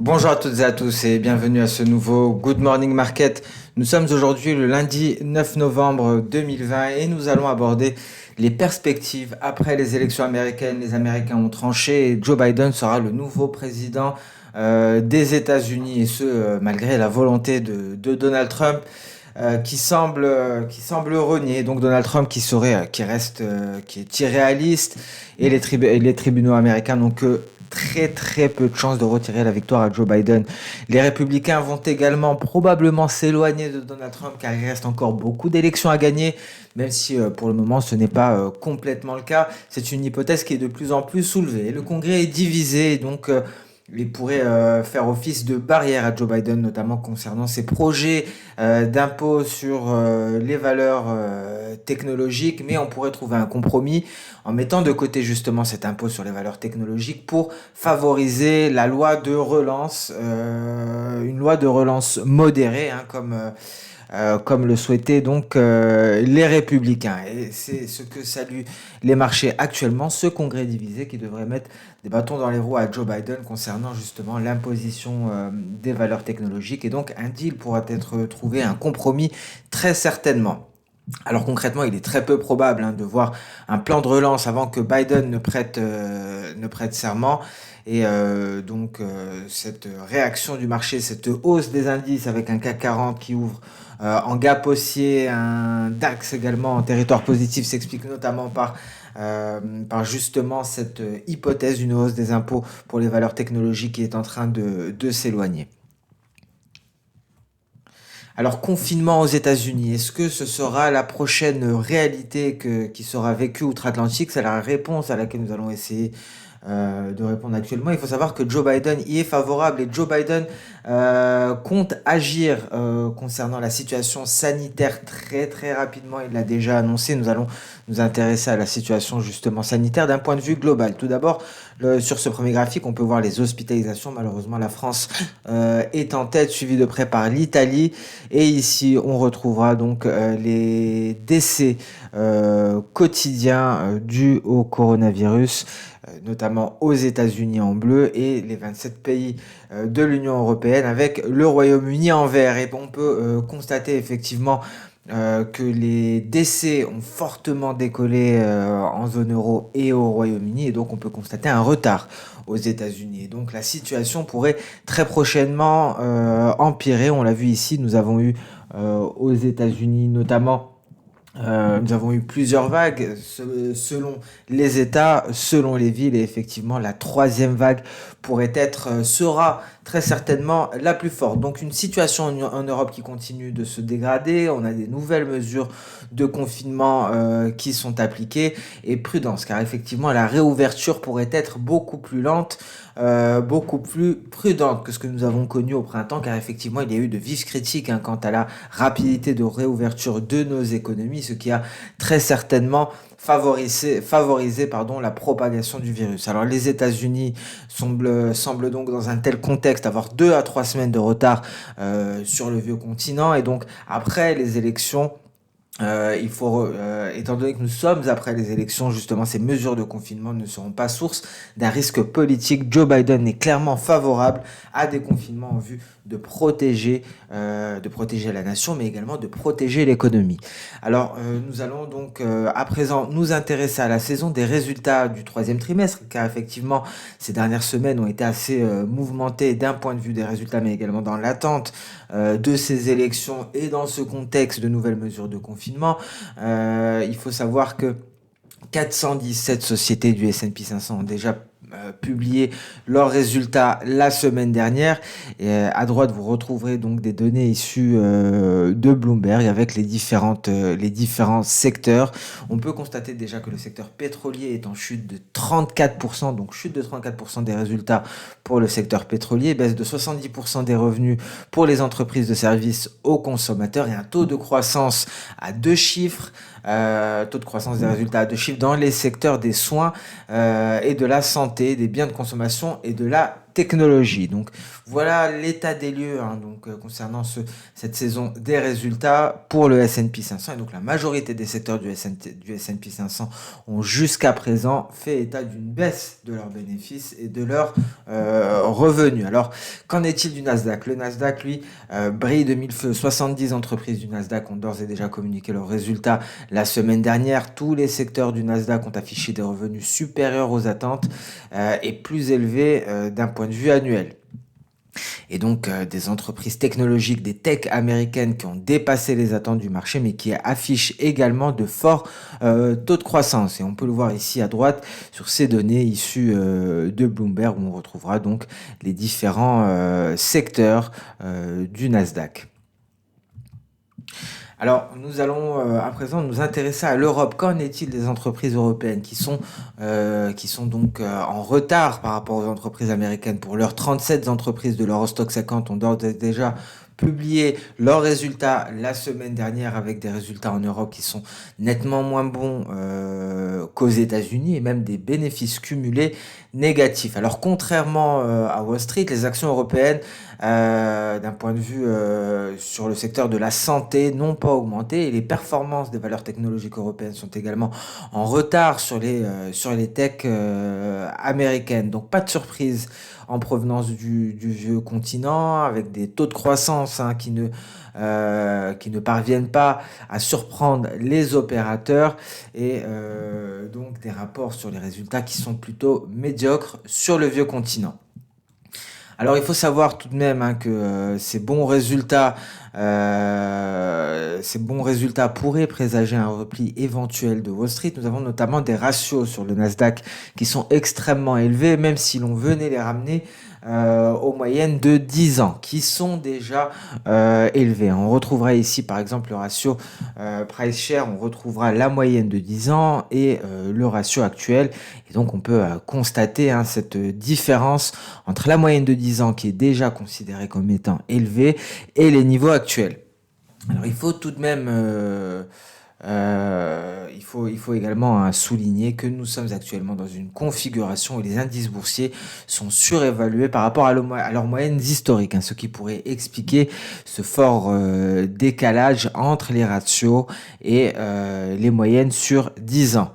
Bonjour à toutes et à tous et bienvenue à ce nouveau Good Morning Market. Nous sommes aujourd'hui le lundi 9 novembre 2020 et nous allons aborder les perspectives après les élections américaines. Les Américains ont tranché et Joe Biden sera le nouveau président des États-Unis et ce malgré la volonté de Donald Trump qui semble renier. Donc Donald Trump qui est irréaliste et les tribunaux américains n'ont que très peu de chances de retirer la victoire à Joe Biden. Les républicains vont également probablement s'éloigner de Donald Trump car il reste encore beaucoup d'élections à gagner, même si pour le moment ce n'est pas complètement le cas. C'est une hypothèse qui est de plus en plus soulevée. Le Congrès est divisé et donc il pourrait faire office de barrière à Joe Biden, notamment concernant ses projets d'impôt sur les valeurs technologiques, mais on pourrait trouver un compromis en mettant de côté justement cet impôt sur les valeurs technologiques pour favoriser la loi de relance, une loi de relance modérée, hein, comme le souhaitaient donc les républicains. Et c'est ce que saluent les marchés actuellement, ce congrès divisé qui devrait mettre des bâtons dans les roues à Joe Biden concernant justement l'imposition des valeurs technologiques. Et donc un deal pourra être trouvé, un compromis très certainement. Alors concrètement, il est très peu probable de voir un plan de relance avant que Biden ne prête serment. Et cette réaction du marché, cette hausse des indices avec un CAC 40 qui ouvre en gap haussier, un DAX également en territoire positif s'explique notamment par justement cette hypothèse d'une hausse des impôts pour les valeurs technologiques qui est en train de s'éloigner. Alors, confinement aux États-Unis, est-ce que ce sera la prochaine réalité qui sera vécue outre-Atlantique? C'est la réponse à laquelle nous allons essayer de répondre actuellement. Il faut savoir que Joe Biden y est favorable et Joe Biden compte agir concernant la situation sanitaire très rapidement. Il l'a déjà annoncé. Nous allons nous intéresser à la situation justement sanitaire d'un point de vue global. Tout d'abord, sur ce premier graphique, on peut voir les hospitalisations. Malheureusement, la France est en tête, suivie de près par l'Italie. Et ici, on retrouvera donc les décès quotidiens dus au coronavirus, notamment aux États-Unis en bleu et les 27 pays de l'Union européenne avec le Royaume-Uni en vert. Et on peut constater effectivement que les décès ont fortement décollé en zone euro et au Royaume-Uni et donc on peut constater un retard aux États-Unis. Et donc la situation pourrait très prochainement empirer. On l'a vu ici, nous avons eu aux États-Unis notamment nous avons eu plusieurs vagues selon les États, selon les villes, et effectivement la troisième vague sera très certainement la plus forte. Donc une situation en Europe qui continue de se dégrader, on a des nouvelles mesures de confinement qui sont appliquées, et prudence, car effectivement la réouverture pourrait être beaucoup plus lente, beaucoup plus prudente que ce que nous avons connu au printemps, car effectivement il y a eu de vives critiques quant à la rapidité de réouverture de nos économies, ce qui a très certainement favorisé la propagation du virus. Alors les États-Unis semblent donc dans un tel contexte avoir 2 à 3 semaines de retard sur le vieux continent, et donc après les élections, étant donné que nous sommes après les élections, justement, ces mesures de confinement ne seront pas source d'un risque politique. Joe Biden est clairement favorable à des confinements en vue de protéger la nation, mais également de protéger l'économie. Alors, nous allons donc à présent nous intéresser à la saison des résultats du troisième trimestre, car effectivement, ces dernières semaines ont été assez mouvementées d'un point de vue des résultats, mais également dans l'attente de ces élections et dans ce contexte de nouvelles mesures de confinement. Il faut savoir que 417 sociétés du S&P 500 ont déjà publié leurs résultats la semaine dernière. Et à droite, vous retrouverez donc des données issues de Bloomberg avec les différents secteurs. On peut constater déjà que le secteur pétrolier est en chute de 34%, donc chute de 34% des résultats pour le secteur pétrolier, baisse de 70% des revenus pour les entreprises de services aux consommateurs et un taux de croissance à deux chiffres. Taux de croissance des résultats à deux chiffres dans les secteurs des soins et de la santé, des biens de consommation et de la technologie. Donc voilà l'état des lieux hein, concernant cette saison des résultats pour le S&P 500. Et donc la majorité des secteurs du S&P 500 ont jusqu'à présent fait état d'une baisse de leurs bénéfices et de leurs revenus. Alors qu'en est-il du Nasdaq? Le Nasdaq, lui, brille de mille feux. 70 entreprises du Nasdaq ont d'ores et déjà communiqué leurs résultats la semaine dernière. Tous les secteurs du Nasdaq ont affiché des revenus supérieurs aux attentes et plus élevés d'un point de vue annuel. Et donc des entreprises technologiques, des techs américaines qui ont dépassé les attentes du marché, mais qui affichent également de forts taux de croissance. Et on peut le voir ici à droite sur ces données issues de Bloomberg, où on retrouvera donc les différents secteurs du Nasdaq. Alors, nous allons à présent nous intéresser à l'Europe. Qu'en est-il des entreprises européennes qui sont donc en retard par rapport aux entreprises américaines? Pour leurs 37 entreprises de l'Eurostoxx 50 ont d'ores et déjà publié leurs résultats la semaine dernière avec des résultats en Europe qui sont nettement moins bons qu'aux États-Unis et même des bénéfices cumulés négatifs. Alors contrairement à Wall Street, les actions européennes d'un point de vue sur le secteur de la santé n'ont pas augmenté et les performances des valeurs technologiques européennes sont également en retard sur les techs américaines. Donc pas de surprise en provenance du vieux continent, avec des taux de croissance hein, qui ne parviennent pas à surprendre les opérateurs et donc des rapports sur les résultats qui sont plutôt médiocres sur le vieux continent. Alors il faut savoir tout de même hein, que ces bons résultats pourraient présager un repli éventuel de Wall Street. Nous avons notamment des ratios sur le Nasdaq qui sont extrêmement élevés, même si l'on venait les ramener aux moyennes de 10 ans, qui sont déjà élevés. On retrouvera ici par exemple le ratio price-share, on retrouvera la moyenne de 10 ans et le ratio actuel. Et donc on peut constater hein, cette différence entre la moyenne de 10 ans qui est déjà considérée comme étant élevée et les niveaux actuels. Alors il faut tout de même il faut également hein, souligner que nous sommes actuellement dans une configuration où les indices boursiers sont surévalués par rapport à leurs moyennes historiques, hein, ce qui pourrait expliquer ce fort décalage entre les ratios et les moyennes sur 10 ans.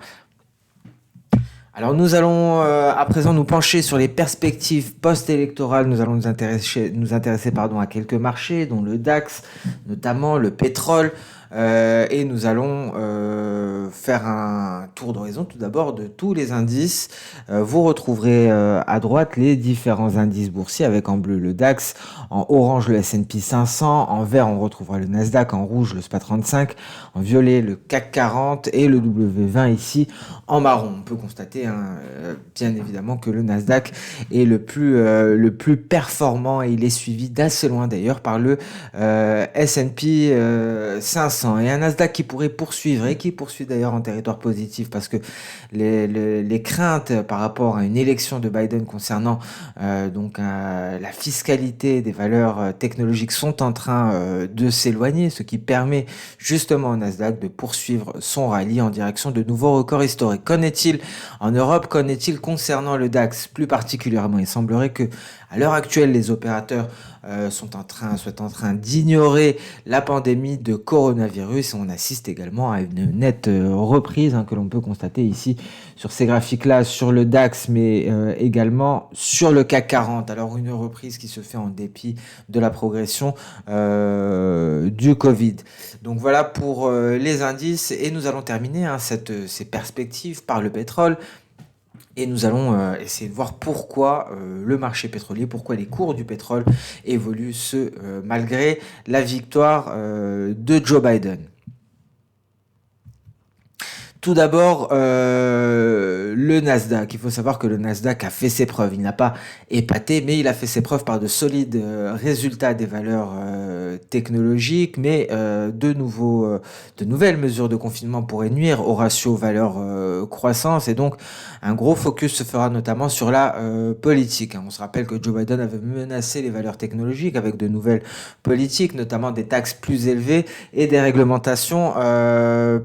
Alors nous allons à présent nous pencher sur les perspectives post-électorales. Nous allons nous intéresser à quelques marchés, dont le DAX, notamment le pétrole. Et nous allons faire un tour d'horizon tout d'abord de tous les indices. Vous retrouverez à droite les différents indices boursiers avec en bleu le DAX, en orange le S&P 500, en vert on retrouvera le Nasdaq, en rouge le SPA 35, en violet le CAC 40 et le W20 ici en marron. On peut constater bien évidemment que le Nasdaq est le plus performant et il est suivi d'assez loin d'ailleurs par le S&P 500. Et un Nasdaq qui pourrait poursuivre et qui poursuit d'ailleurs en territoire positif parce que les craintes par rapport à une élection de Biden concernant la fiscalité des valeurs technologiques sont en train de s'éloigner, ce qui permet justement au Nasdaq de poursuivre son rallye en direction de nouveaux records historiques. Qu'en est-il en Europe? Qu'en est-il concernant le DAX plus particulièrement? Il semblerait que à l'heure actuelle, les opérateurs sont en train d'ignorer la pandémie de coronavirus. On assiste également à une nette reprise que l'on peut constater ici sur ces graphiques-là, sur le DAX, mais également sur le CAC 40. Alors une reprise qui se fait en dépit de la progression du Covid. Donc voilà pour les indices et nous allons terminer ces perspectives par le pétrole. Et nous allons essayer de voir pourquoi le marché pétrolier, pourquoi les cours du pétrole évoluent malgré la victoire de Joe Biden. Tout d'abord, le Nasdaq. Il faut savoir que le Nasdaq a fait ses preuves. Il n'a pas épaté, mais il a fait ses preuves par de solides résultats des valeurs technologiques. Mais de nouvelles mesures de confinement pourraient nuire au ratio valeur-croissance. Et donc, un gros focus se fera notamment sur la politique. On se rappelle que Joe Biden avait menacé les valeurs technologiques avec de nouvelles politiques, notamment des taxes plus élevées et des réglementations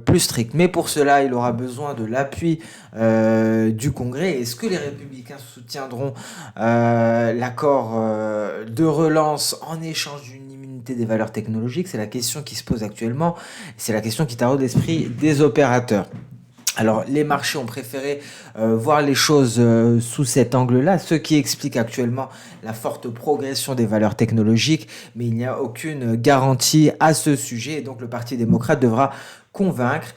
plus strictes. Mais pour cela, il aura besoin de l'appui du Congrès. Est-ce que les républicains soutiendront l'accord de relance en échange d'une immunité des valeurs technologiques? C'est la question qui se pose actuellement. C'est la question qui taraude l'esprit des opérateurs. Alors, les marchés ont préféré voir les choses sous cet angle-là, ce qui explique actuellement la forte progression des valeurs technologiques, mais il n'y a aucune garantie à ce sujet. Et donc, le Parti démocrate devra convaincre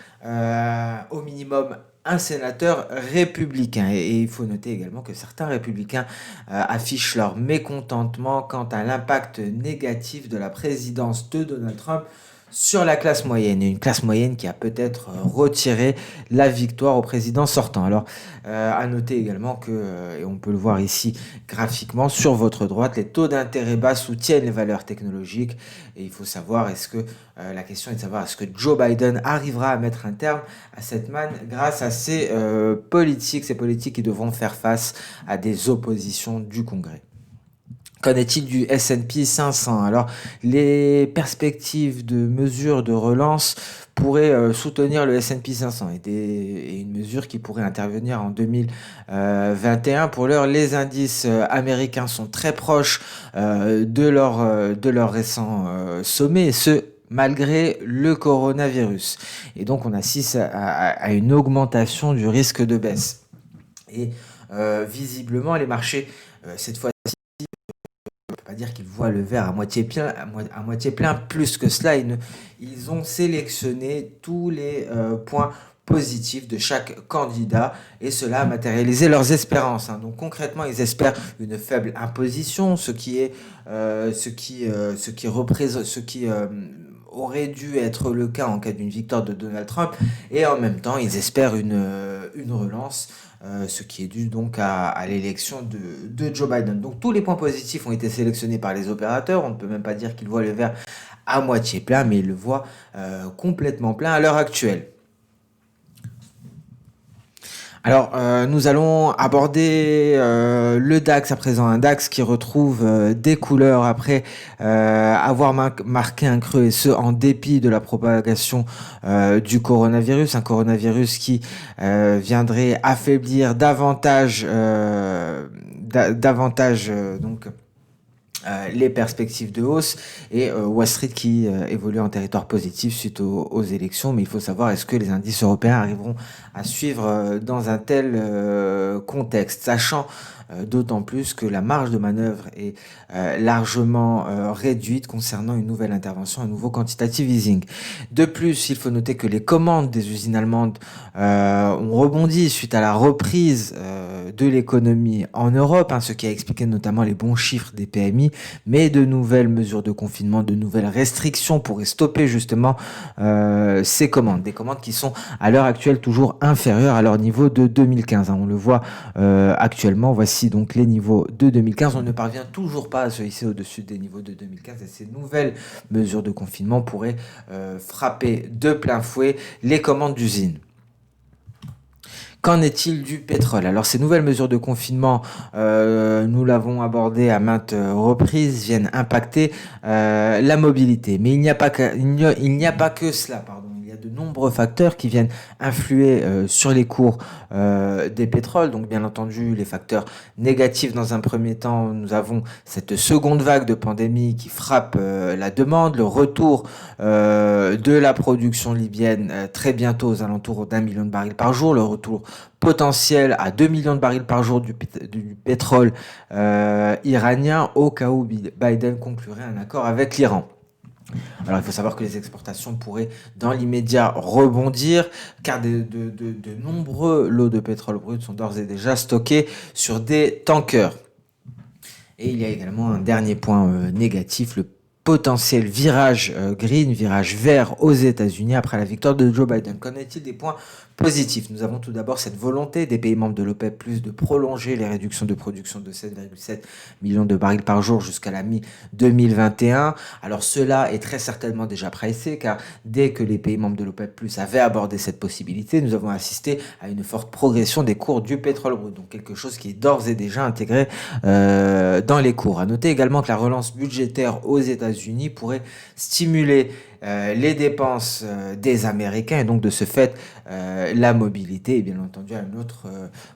au minimum un sénateur républicain. Et il faut noter également que certains républicains affichent leur mécontentement quant à l'impact négatif de la présidence de Donald Trump sur la classe moyenne, et une classe moyenne qui a peut-être retiré la victoire au président sortant. Alors, à noter également que, et on peut le voir ici graphiquement, sur votre droite, les taux d'intérêt bas soutiennent les valeurs technologiques, et il faut savoir, la question est de savoir, est-ce que Joe Biden arrivera à mettre un terme à cette manne grâce à ces politiques qui devront faire face à des oppositions du Congrès. Qu'en est-il du S&P 500? Alors, les perspectives de mesures de relance pourraient soutenir le S&P 500 et une mesure qui pourrait intervenir en 2021. Pour l'heure, les indices américains sont très proches de leur récent sommet, et ce, malgré le coronavirus. Et donc, on assiste à une augmentation du risque de baisse. Et visiblement, les marchés, cette fois, pas dire qu'ils voient le verre à moitié plein, plus que cela, ils ont sélectionné tous les points positifs de chaque candidat, et cela a matérialisé leurs espérances. Donc concrètement, ils espèrent une faible imposition, ce qui aurait dû être le cas en cas d'une victoire de Donald Trump, et en même temps, ils espèrent une relance, ce qui est dû donc à l'élection de Joe Biden. Donc tous les points positifs ont été sélectionnés par les opérateurs. On ne peut même pas dire qu'ils voient le verre à moitié plein, mais ils le voient complètement plein à l'heure actuelle. Alors, nous allons aborder le DAX à présent, un DAX qui retrouve des couleurs après avoir marqué un creux, et ce, en dépit de la propagation du coronavirus, un coronavirus qui viendrait affaiblir davantage les perspectives de hausse, et Wall Street qui évolue en territoire positif suite aux élections. Mais il faut savoir, est-ce que les indices européens arriveront à suivre dans un tel contexte, sachant d'autant plus que la marge de manœuvre est largement réduite concernant une nouvelle intervention, un nouveau quantitative easing. De plus, il faut noter que les commandes des usines allemandes ont rebondi suite à la reprise de l'économie en Europe, ce qui a expliqué notamment les bons chiffres des PMI, mais de nouvelles mesures de confinement, de nouvelles restrictions pourraient stopper justement ces commandes, des commandes qui sont à l'heure actuelle toujours inférieures à leur niveau de 2015. On le voit actuellement, voici donc les niveaux de 2015. On ne parvient toujours pas à se hisser au-dessus des niveaux de 2015, et ces nouvelles mesures de confinement pourraient frapper de plein fouet les commandes d'usines. Qu'en est-il du pétrole? Alors, ces nouvelles mesures de confinement, nous l'avons abordé à maintes reprises, viennent impacter la mobilité. Mais il n'y a pas que cela, pardon. Il y a de nombreux facteurs qui viennent influer sur les cours des pétroles. Donc, bien entendu, les facteurs négatifs dans un premier temps, nous avons cette seconde vague de pandémie qui frappe la demande, le retour de la production libyenne très bientôt aux alentours d'1 million de barils par jour, le retour potentiel à 2 millions de barils par jour du pétrole iranien au cas où Biden conclurait un accord avec l'Iran. Alors il faut savoir que les exportations pourraient dans l'immédiat rebondir, car de nombreux lots de pétrole brut sont d'ores et déjà stockés sur des tankers. Et il y a également un dernier point négatif, le potentiel virage green, virage vert aux États-Unis après la victoire de Joe Biden. Qu'en est-il des points positifs? Nous avons tout d'abord cette volonté des pays membres de l'OPEP+, de prolonger les réductions de production de 7,7 millions de barils par jour jusqu'à la mi-2021. Alors cela est très certainement déjà pricé, car dès que les pays membres de l'OPEP+ avaient abordé cette possibilité, nous avons assisté à une forte progression des cours du pétrole brut, donc quelque chose qui est d'ores et déjà intégré dans les cours. À noter également que la relance budgétaire aux États-Unis pourrait stimuler les dépenses des Américains et donc de ce fait la mobilité. Et bien entendu, un autre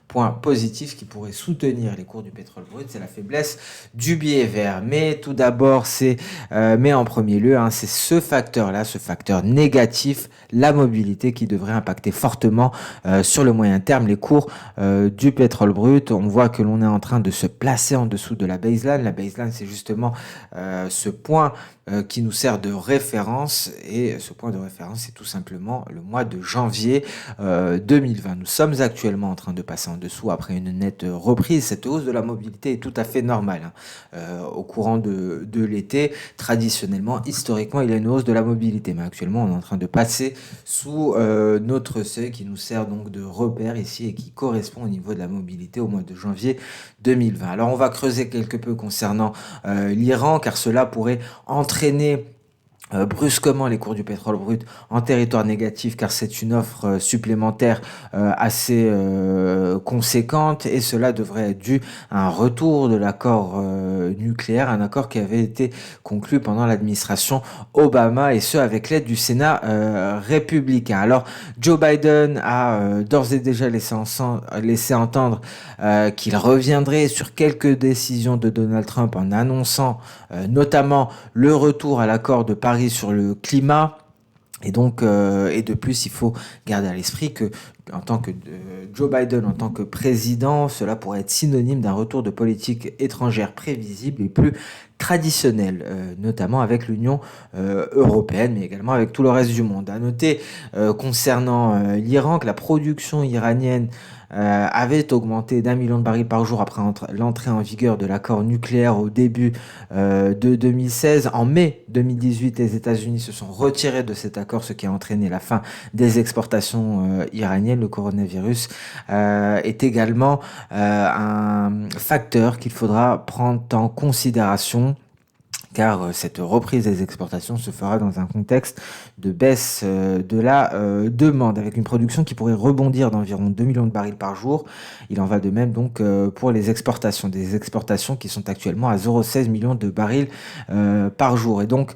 point positif qui pourrait soutenir les cours du pétrole brut, c'est la faiblesse du billet vert. Mais tout d'abord, mais en premier lieu, hein, c'est ce facteur-là, ce facteur négatif, la mobilité, qui devrait impacter fortement sur le moyen terme les cours du pétrole brut. On voit que l'on est en train de se placer en dessous de la baseline. La baseline, c'est justement ce point qui nous sert de référence, et ce point de référence, c'est tout simplement le mois de janvier 2020. Nous sommes actuellement en train de passer en dessous après une nette reprise. Cette hausse de la mobilité est tout à fait normale, hein. Au courant de l'été, traditionnellement, historiquement, il y a une hausse de la mobilité, mais actuellement, on est en train de passer sous notre seuil qui nous sert donc de repère ici et qui correspond au niveau de la mobilité au mois de janvier 2020. Alors, on va creuser quelque peu concernant l'Iran, car cela pourrait entraîner brusquement les cours du pétrole brut en territoire négatif, car c'est une offre supplémentaire assez conséquente, et cela devrait être dû à un retour de l'accord nucléaire, un accord qui avait été conclu pendant l'administration Obama, et ce avec l'aide du Sénat républicain. Alors Joe Biden a d'ores et déjà laissé entendre qu'il reviendrait sur quelques décisions de Donald Trump en annonçant notamment le retour à l'accord de Paris sur le climat. Et donc, et de plus, il faut garder à l'esprit que, en tant que Joe Biden, en tant que président, cela pourrait être synonyme d'un retour de politique étrangère prévisible et plus traditionnelle, notamment avec l'Union européenne, mais également avec tout le reste du monde. À noter concernant l'Iran que la production iranienne avait augmenté d'1 million de barils par jour après l'entrée en vigueur de l'accord nucléaire au début de 2016. En mai 2018, les États-Unis se sont retirés de cet accord, ce qui a entraîné la fin des exportations iraniennes. Le coronavirus est également un facteur qu'il faudra prendre en considération, car cette reprise des exportations se fera dans un contexte de baisse de la demande, avec une production qui pourrait rebondir d'environ 2 millions de barils par jour. Il en va de même donc pour les exportations, des exportations qui sont actuellement à 0,16 millions de barils par jour. Et donc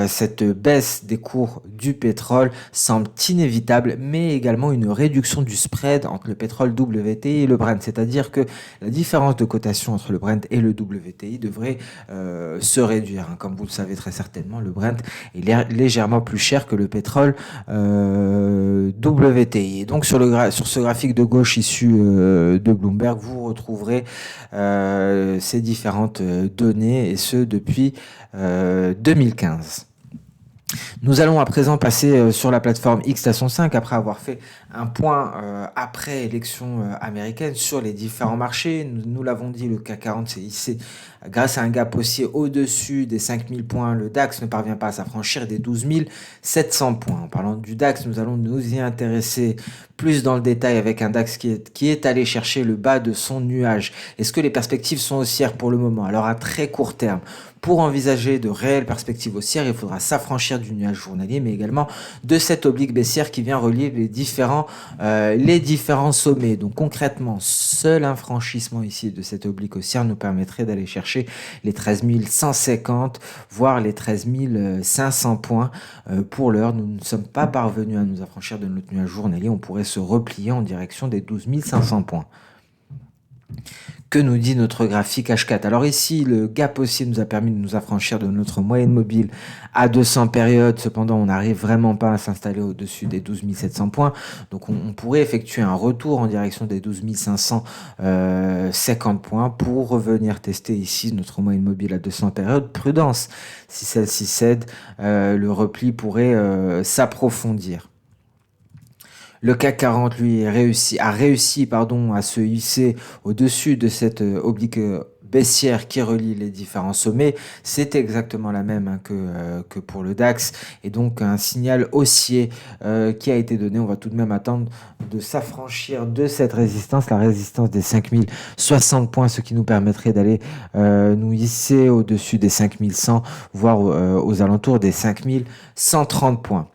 cette baisse des cours du pétrole semble inévitable, mais également une réduction du spread entre le pétrole WTI et le Brent, c'est-à-dire que la différence de cotation entre le Brent et le WTI devrait se réduire. Comme vous le savez très certainement, le Brent est légèrement plus cher que le pétrole WTI. Et donc sur ce graphique de gauche issu de Bloomberg, vous retrouverez ces différentes données, et ce depuis 2015. Nous allons à présent passer sur la plateforme X-Station 5 après avoir fait un point après élection américaine sur les différents marchés. Nous l'avons dit, le CAC 40 s'est hissé grâce à un gap haussier au-dessus des 5000 points. Le DAX ne parvient pas à s'affranchir des 12 700 points. En parlant du DAX, nous allons nous y intéresser plus dans le détail avec un DAX qui est allé chercher le bas de son nuage. Est-ce que les perspectives sont haussières pour le moment? Alors à très court terme, pour envisager de réelles perspectives haussières, il faudra s'affranchir du nuage journalier, mais également de cette oblique baissière qui vient relier les différents sommets. Donc concrètement, seul un franchissement ici de cette oblique haussière nous permettrait d'aller chercher les 13 150, voire les 13 500 points. Pour l'heure, nous ne sommes pas parvenus à nous affranchir de notre nuage journalier. On pourrait se replier en direction des 12 500 points. Que nous dit notre graphique H4? Alors ici, le gap haussier nous a permis de nous affranchir de notre moyenne mobile à 200 périodes. Cependant, on n'arrive vraiment pas à s'installer au-dessus des 12 700 points. Donc, on pourrait effectuer un retour en direction des 12 550 points pour revenir tester ici notre moyenne mobile à 200 périodes. Prudence, si celle-ci cède, le repli pourrait s'approfondir. Le CAC 40, lui, a réussi à se hisser au-dessus de cette oblique baissière qui relie les différents sommets. C'est exactement la même que pour le DAX, et donc un signal haussier qui a été donné. On va tout de même attendre de s'affranchir de cette résistance, la résistance des 5060 points, ce qui nous permettrait d'aller nous hisser au-dessus des 5100, voire aux alentours des 5130 points.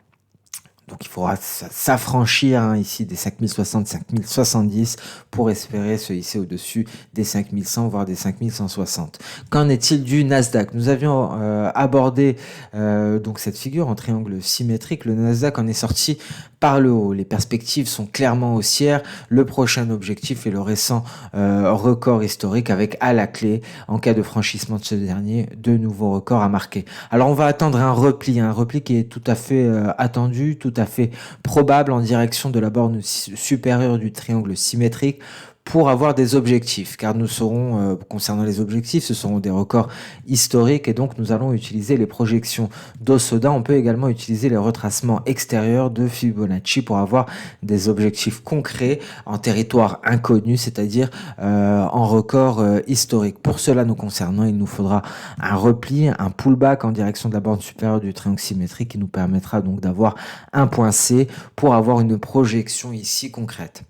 Donc il faudra s'affranchir ici des 5060, 5070 pour espérer se hisser au-dessus des 5100, voire des 5160. Qu'en est-il du Nasdaq? Nous avions abordé donc cette figure en triangle symétrique. Le Nasdaq en est sorti par le haut. Les perspectives sont clairement haussières. Le prochain objectif est le récent record historique avec à la clé, en cas de franchissement de ce dernier, de nouveaux records à marquer. Alors on va attendre un repli qui est tout à fait attendu, tout à fait probable en direction de la borne supérieure du triangle symétrique pour avoir des objectifs, car nous serons, concernant les objectifs, ce seront des records historiques et donc nous allons utiliser les projections d'Osoda. On peut également utiliser les retracements extérieurs de Fibonacci pour avoir des objectifs concrets en territoire inconnu, c'est-à-dire en record historique. Pour cela nous concernant, il nous faudra un repli, un pullback en direction de la borne supérieure du triangle symétrique qui nous permettra donc d'avoir un point C pour avoir une projection ici concrète.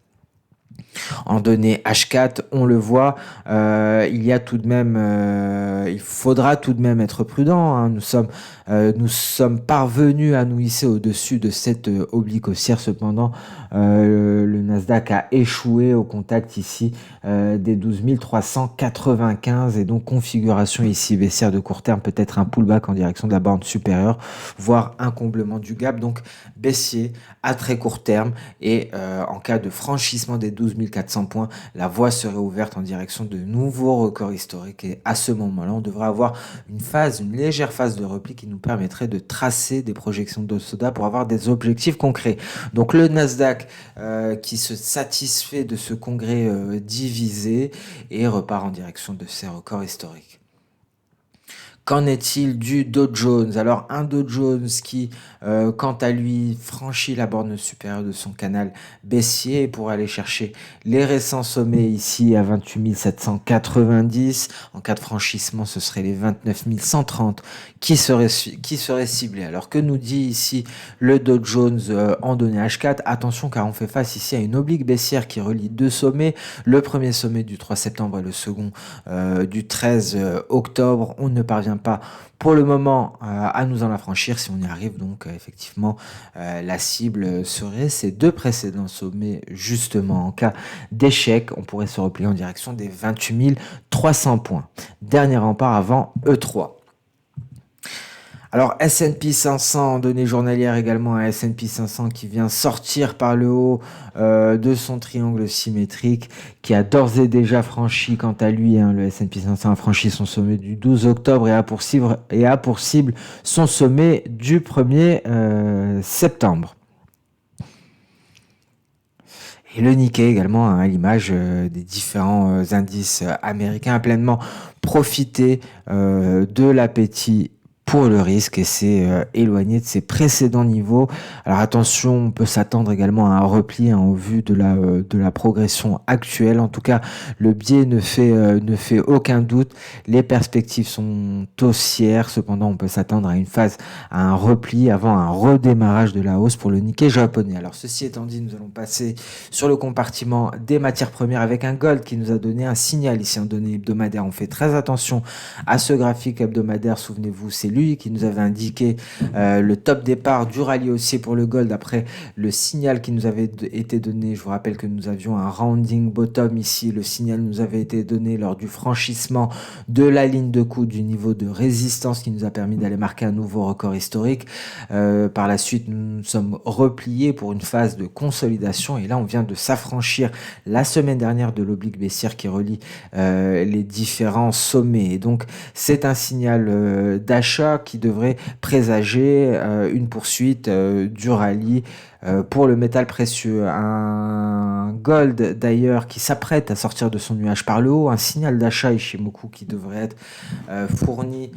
En données H4, on le voit, il y a tout de même, il faudra tout de même être prudent. Nous sommes parvenus à nous hisser au-dessus de cette oblique haussière. Cependant, le Nasdaq a échoué au contact ici des 12 395 et donc configuration ici baissière de court terme, peut-être un pullback en direction de la borne supérieure, voire un comblement du gap, donc baissier à très court terme et en cas de franchissement des 12 400 points, la voie serait ouverte en direction de nouveaux records historiques et à ce moment-là, on devrait avoir une légère phase de repli qui nous permettrait de tracer des projections d'Osoda pour avoir des objectifs concrets. Donc le Nasdaq qui se satisfait de ce congrès divisé et repart en direction de ses records historiques. Qu'en est-il du Dow Jones? Alors un Dow Jones qui, quant à lui, franchit la borne supérieure de son canal baissier pour aller chercher les récents sommets ici à 28 790. En cas de franchissement, ce serait les 29 130 qui seraient ciblés. Alors que nous dit ici le Dow Jones en données H4? Attention car on fait face ici à une oblique baissière qui relie deux sommets. Le premier sommet du 3 septembre et le second du 13 octobre. On ne parvient pas pour le moment à nous en affranchir. Si on y arrive, donc effectivement la cible serait ces deux précédents sommets. Justement en cas d'échec, on pourrait se replier en direction des 28 300 points. Dernier rempart avant E3. Alors S&P 500, données journalières également, un S&P 500 qui vient sortir par le haut de son triangle symétrique, qui a d'ores et déjà franchi, quant à lui, le S&P 500 a franchi son sommet du 12 octobre et a pour cible son sommet du 1er septembre. Et le Nikkei également, à l'image des différents indices américains, a pleinement profité de l'appétit pour le risque et s'est éloigné de ses précédents niveaux. Alors attention, on peut s'attendre également à un repli au vu de la progression actuelle. En tout cas, le biais ne fait aucun doute. Les perspectives sont haussières. Cependant, on peut s'attendre à un repli avant un redémarrage de la hausse pour le Nikkei japonais. Alors ceci étant dit, nous allons passer sur le compartiment des matières premières avec un gold qui nous a donné un signal ici en données hebdomadaires. On fait très attention à ce graphique hebdomadaire. Souvenez-vous, c'est lui qui nous avait indiqué le top départ du rallye haussier pour le gold après le signal qui nous avait été donné. Je vous rappelle que nous avions un rounding bottom ici. Le signal nous avait été donné lors du franchissement de la ligne de coup du niveau de résistance qui nous a permis d'aller marquer un nouveau record historique. Par la suite, nous nous sommes repliés pour une phase de consolidation et là, on vient de s'affranchir la semaine dernière de l'oblique baissière qui relie les différents sommets. Et donc, c'est un signal d'achat qui devrait présager une poursuite du rallye pour le métal précieux. Un gold d'ailleurs qui s'apprête à sortir de son nuage par le haut, un signal d'achat Ishimoku qui devrait être fourni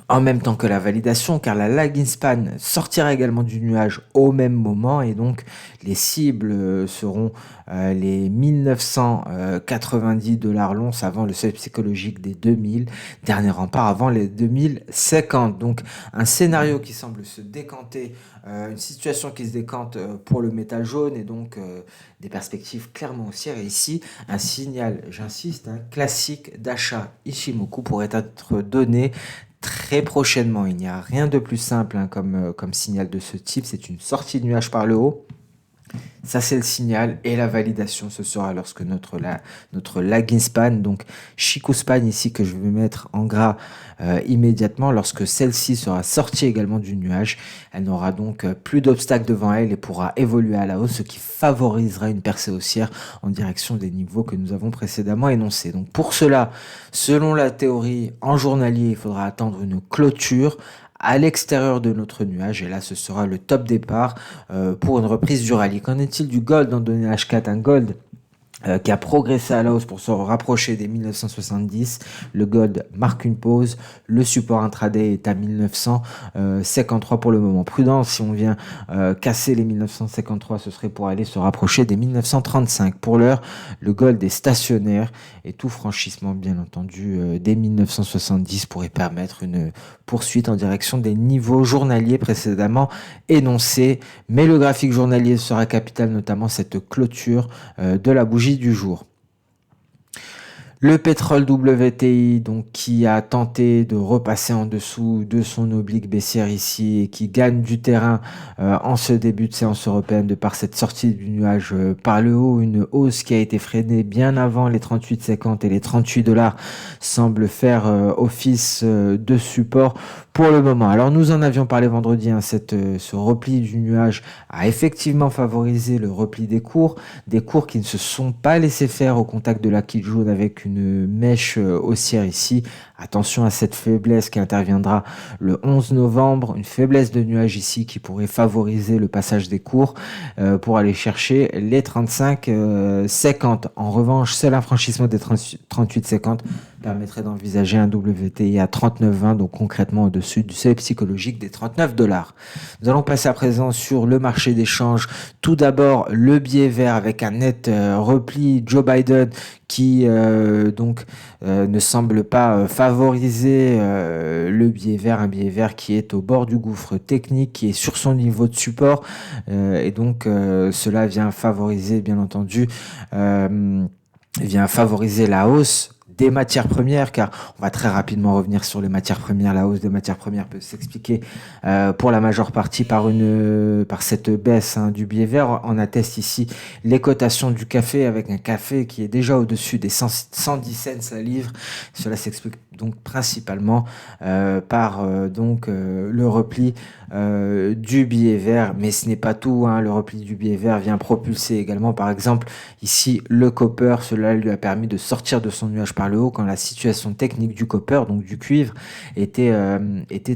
en même temps que la validation, car la lagging span sortira également du nuage au même moment et donc les cibles seront les 1990 $ l'once avant le seuil psychologique des 2000, dernier rempart avant les 2050. Donc un scénario qui semble se décanter, une situation qui se décante pour le métal jaune et donc des perspectives clairement haussières. Et ici, un signal, j'insiste, classique d'achat Ishimoku pourrait être donné très prochainement. Il n'y a rien de plus simple comme signal de ce type. C'est une sortie de nuage par le haut. Ça, c'est le signal. Et la validation, ce sera lorsque notre lagging span, donc Chico Span ici, que je vais mettre en gras immédiatement, lorsque celle-ci sera sortie également du nuage, elle n'aura donc plus d'obstacles devant elle et pourra évoluer à la hausse, ce qui favorisera une percée haussière en direction des niveaux que nous avons précédemment énoncés. Donc pour cela, selon la théorie, en journalier, il faudra attendre une clôture à l'extérieur de notre nuage, et là ce sera le top départ pour une reprise du rallye. Qu'en est-il du gold en données H4? Un gold qui a progressé à la hausse pour se rapprocher des 1970. Le gold marque une pause. Le support intraday est à 1953 pour le moment. Prudence, si on vient casser les 1953, ce serait pour aller se rapprocher des 1935. Pour l'heure, le gold est stationnaire et tout franchissement, bien entendu, des 1970 pourrait permettre une poursuite en direction des niveaux journaliers précédemment énoncés. Mais le graphique journalier sera capital, notamment cette clôture de la bougie du jour. Le pétrole WTI, donc, qui a tenté de repasser en dessous de son oblique baissière ici et qui gagne du terrain en ce début de séance européenne de par cette sortie du nuage par le haut. Une hausse qui a été freinée bien avant les 38,50 et les 38 dollars semble faire office de support pour le moment. Alors nous en avions parlé vendredi, ce repli du nuage a effectivement favorisé le repli des cours qui ne se sont pas laissés faire au contact de la quille jaune avec une mèche haussière ici. Attention à cette faiblesse qui interviendra le 11 novembre, une faiblesse de nuage ici qui pourrait favoriser le passage des cours pour aller chercher les 35,50. En revanche, seul un franchissement des 38,50 permettrait d'envisager un WTI à 39,20, donc concrètement au-dessus du seuil psychologique des 39 dollars. Nous allons passer à présent sur le marché des changes. Tout d'abord, le billet vert avec un net repli. Joe Biden qui ne semble pas favoriser le billet vert, un billet vert qui est au bord du gouffre technique, qui est sur son niveau de support, et donc cela vient favoriser, bien entendu, la hausse des matières premières, car on va très rapidement revenir sur les matières premières. La hausse des matières premières peut s'expliquer pour la majeure partie par cette baisse du billet vert. On atteste ici les cotations du café, avec un café qui est déjà au-dessus des 110 cents la livre. Cela s'explique donc principalement par le repli du billet vert, mais ce n'est pas tout, le repli du billet vert vient propulser également, par exemple ici, le copper. Cela lui a permis de sortir de son nuage par le haut quand la situation technique du copper, donc du cuivre, était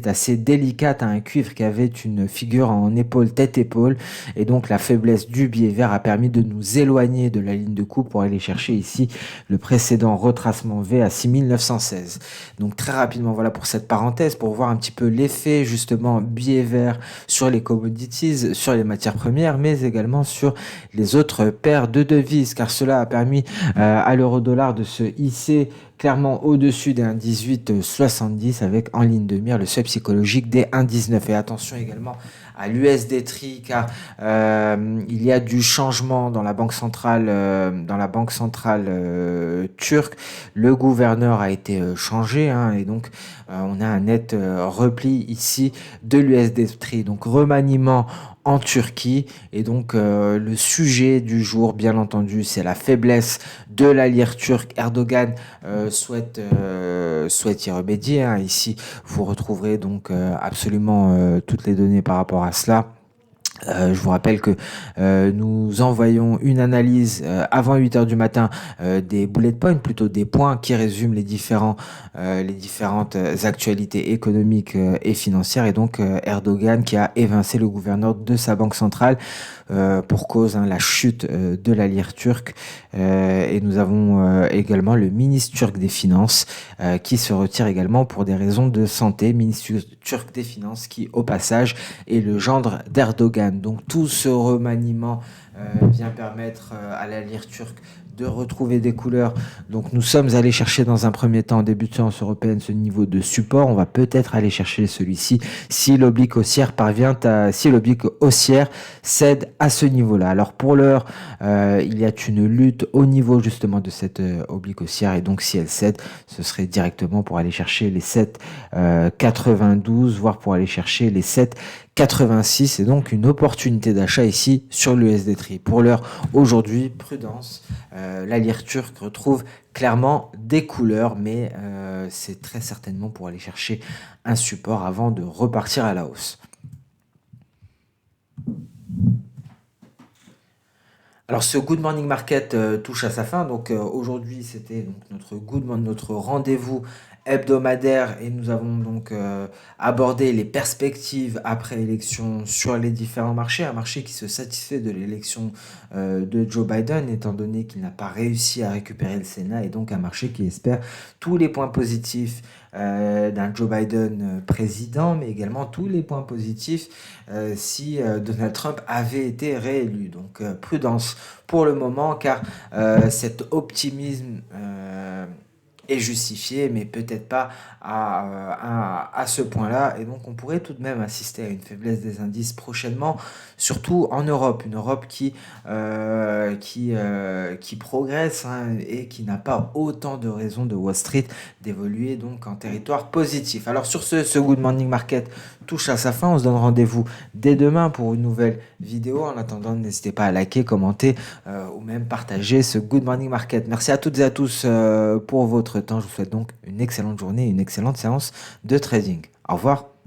assez délicate. Un cuivre qui avait une figure en épaule, tête-épaule, et donc la faiblesse du billet vert a permis de nous éloigner de la ligne de coupe pour aller chercher ici le précédent retracement V à 6916. Donc très rapidement, voilà pour cette parenthèse, pour voir un petit peu l'effet justement billet vert sur les commodities, sur les matières premières, mais également sur les autres paires de devises, car cela a permis à l'euro-dollar de se hisser clairement au-dessus des 1,1870 avec en ligne de mire le seuil psychologique des 1,19. Et attention également à l'USD Tri, car il y a du changement dans la banque centrale, turque. Le gouverneur a été changé, et donc on a un net repli ici de l'USD Tri. Donc remaniement en Turquie, et donc le sujet du jour, bien entendu, c'est la faiblesse de la lire turque. Erdogan souhaite y remédier. Ici, vous retrouverez donc absolument toutes les données par rapport à cela. Je vous rappelle que nous envoyons une analyse avant 8h du matin, des bullet points, plutôt des points qui résument les différentes actualités économiques et financières. Et donc Erdogan qui a évincé le gouverneur de sa banque centrale pour cause la chute de la lire turque. Et nous avons également le ministre turc des Finances qui se retire également pour des raisons de santé. Ministre turc des Finances qui, au passage, est le gendre d'Erdogan. Donc tout ce remaniement vient permettre à la lire turque de retrouver des couleurs. Donc nous sommes allés chercher dans un premier temps en début de séance européenne ce niveau de support. On va peut-être aller chercher celui-ci si l'oblique haussière si l'oblique haussière cède à ce niveau-là. Alors pour l'heure, il y a une lutte au niveau justement de cette oblique haussière et donc si elle cède, ce serait directement pour aller chercher les 7,92 voire pour aller chercher les 7,86 et donc une opportunité d'achat ici sur l'USD Tri. Pour l'heure, aujourd'hui, prudence. La lire turque retrouve clairement des couleurs, mais c'est très certainement pour aller chercher un support avant de repartir à la hausse. Alors ce Good Morning Market touche à sa fin. Donc aujourd'hui c'était donc notre rendez-vous hebdomadaire et nous avons donc abordé les perspectives après élection sur les différents marchés. Un marché qui se satisfait de l'élection de Joe Biden étant donné qu'il n'a pas réussi à récupérer le Sénat et donc un marché qui espère tous les points positifs d'un Joe Biden président, mais également tous les points positifs si Donald Trump avait été réélu. Donc prudence pour le moment, car cet optimisme est justifié, mais peut-être pas à ce point-là. Et donc, on pourrait tout de même assister à une faiblesse des indices prochainement, surtout en Europe. Une Europe qui progresse hein, et qui n'a pas autant de raisons de Wall Street d'évoluer donc en territoire positif. Alors, sur ce Good Morning Market touche à sa fin. On se donne rendez-vous dès demain pour une nouvelle vidéo. En attendant, n'hésitez pas à liker, commenter ou même partager ce Good Morning Market. Merci à toutes et à tous pour votre temps. Je vous souhaite donc une excellente journée et une excellente séance de trading. Au revoir.